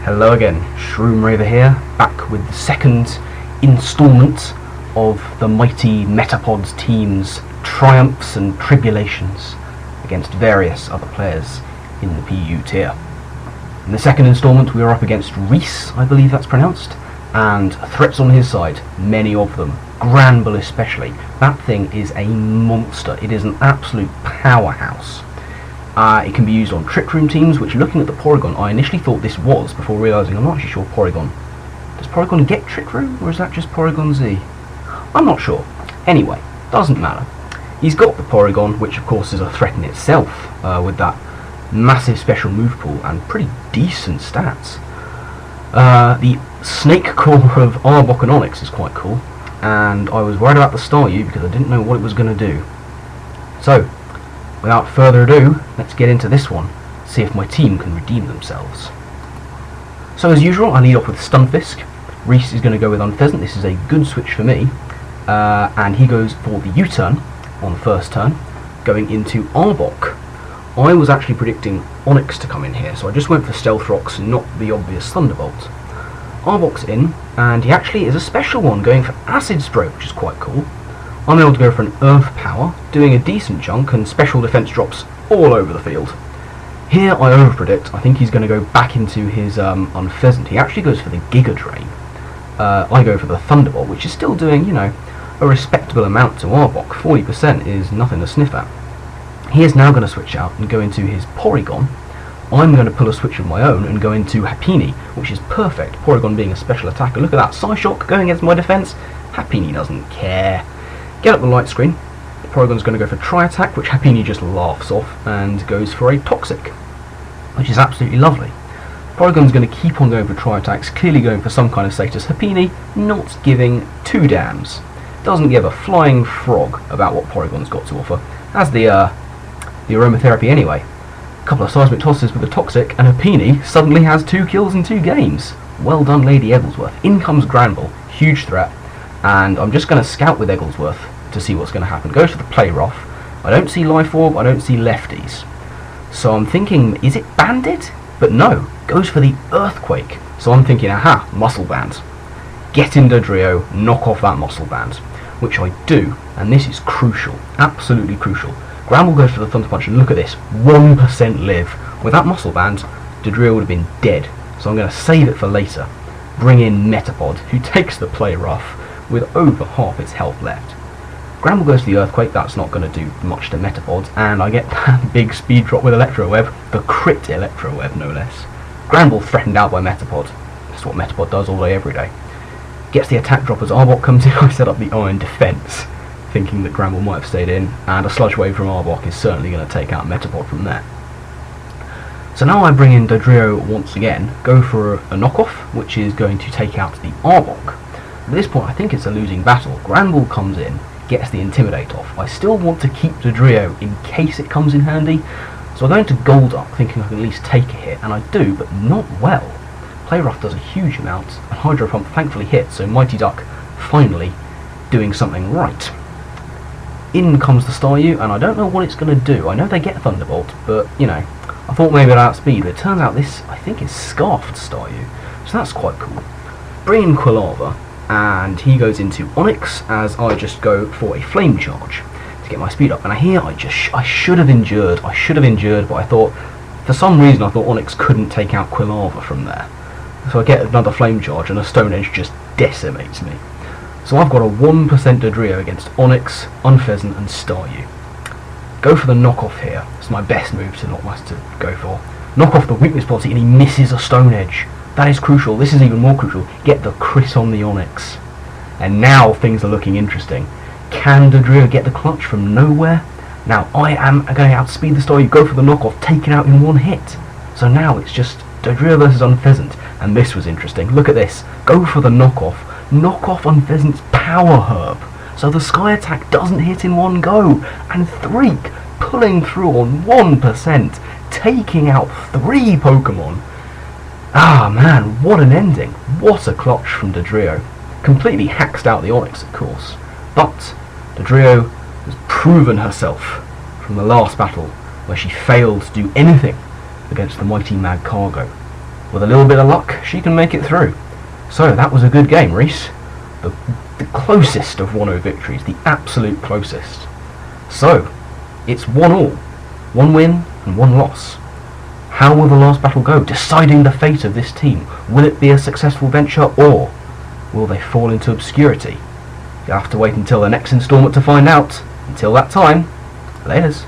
Hello again, Shroom Raver here, back with the second instalment of the mighty Metapod team's triumphs and tribulations against various other players in the PU tier. In the second instalment we are up against Reese, I believe that's pronounced, and threats on his side, many of them, Granbull especially. That thing is a monster, it is an absolute powerhouse. It can be used on Trick Room teams, which, looking at the Porygon, I initially thought this was, before realising I'm not actually sure Porygon. Does Porygon get Trick Room, or is that just Porygon Z? I'm not sure. Anyway, doesn't matter. He's got the Porygon, which of course is a threat in itself, with that massive special move pool and pretty decent stats. The Snake Core of Arbok and Onix is quite cool, and I was worried about the Staryu because I didn't know what it was going to do. So, without further ado, let's get into this one, see if my team can redeem themselves. So as usual, I lead off with Stunfisk. Reese is going to go with Unpheasant. This is a good switch for me, and he goes for the U-turn on the first turn, going into Arbok. I was actually predicting Onix to come in here, so I just went for Stealth Rocks, not the obvious Thunderbolt. Arbok's in, and he actually is a special one, going for Acid Spray, which is quite cool. I'm able to go for an Earth Power, doing a decent chunk, and special defense drops all over the field. Here I overpredict. I think he's going to go back into his Unpheasant. He actually goes for the Giga Drain. I go for the Thunderbolt, which is still doing, you know, a respectable amount to Arbok. 40% is nothing to sniff at. He is now going to switch out and go into his Porygon. I'm going to pull a switch of my own and go into Happiny, which is perfect. Porygon being a special attacker. Look at that, Psyshock going against my defense. Happiny doesn't care. Get up the light screen. Porygon's going to go for Tri-Attack, which Happiny just laughs off and goes for a Toxic, which is absolutely lovely. Porygon's going to keep on going for Tri-Attacks, clearly going for some kind of status. Happiny not giving two damns. Doesn't give a flying frog about what Porygon's got to offer. As the aromatherapy anyway. A couple of seismic tosses with the Toxic, and Happiny suddenly has 2 kills in 2 games. Well done, Lady Egglesworth. In comes Granbull, huge threat, and I'm just going to scout with Egglesworth to see what's going to happen. Goes for the Play Rough. I don't see Life Orb, I don't see lefties. So I'm thinking, is it Banded? But no, goes for the Earthquake. So I'm thinking, aha, Muscle Band. Get in Dodrio, knock off that Muscle Band. Which I do, and this is crucial, absolutely crucial. Granbull goes for the Thunder Punch, and look at this, 1% live. With that Muscle Band, Dodrio would have been dead. So I'm going to save it for later. Bring in Metapod, who takes the Play Rough with over half its health left. Granbull goes for the Earthquake, that's not going to do much to Metapod, and I get that big speed drop with Electro Web, the crit Electro Web no less. Granbull threatened out by Metapod. That's what Metapod does all day every day. Gets the attack drop as Arbok comes in. I set up the Iron Defense, thinking that Granbull might have stayed in, and a Sludge Wave from Arbok is certainly going to take out Metapod from there. So now I bring in Dodrio once again, go for a knockoff, which is going to take out the Arbok. At this point I think it's a losing battle. Granbull comes in, gets the Intimidate off. I still want to keep Dodrio in case it comes in handy, so I go into Golduck thinking I can at least take a hit, and I do, but not well. Play Rough does a huge amount, and Hydro Pump thankfully hits, so Mighty Duck finally doing something right. In comes the Staryu, and I don't know what it's going to do. I know they get Thunderbolt, but, you know, I thought maybe it'd outspeed, but it turns out this, I think, is Scarfed Staryu, so that's quite cool. Bring in Quilava, and he goes into Onix, as I just go for a Flame Charge to get my speed up. And here I should have endured, but I thought, for some reason I thought Onix couldn't take out Quilava from there. So I get another Flame Charge, and a Stone Edge just decimates me. So I've got a 1% Dodrio against Onix, Unpheasant, and Staryu. Go for the knockoff here. It's my best move to go for. Knock off the weakness policy, and he misses a Stone Edge. That is crucial. This is even more crucial. Get the crit on the Onix. And now things are looking interesting. Can Dodrio get the clutch from nowhere? Now I am going to outspeed the Staryu, go for the knockoff, take it out in 1 hit. So now it's just Dodrio versus Unpheasant. And this was interesting. Look at this. Go for the knockoff. Knock off Unpheasant's Power Herb. So the Sky Attack doesn't hit in 1 go. And Threak pulling through on 1%, taking out 3 Pokemon. Ah man, what an ending. What a clutch from Dodrio. Completely haxed out the Onix, of course. But Dodrio has proven herself from the last battle, where she failed to do anything against the mighty Magcargo. with a little bit of luck, she can make it through. So that was a good game, Reese. The closest of 1-0 victories, the absolute closest. So, it's 1-1. 1 win and 1 loss. How will the last battle go, deciding the fate of this team? Will it be a successful venture, or will they fall into obscurity? You'll have to wait until the next instalment to find out. Until that time, laters.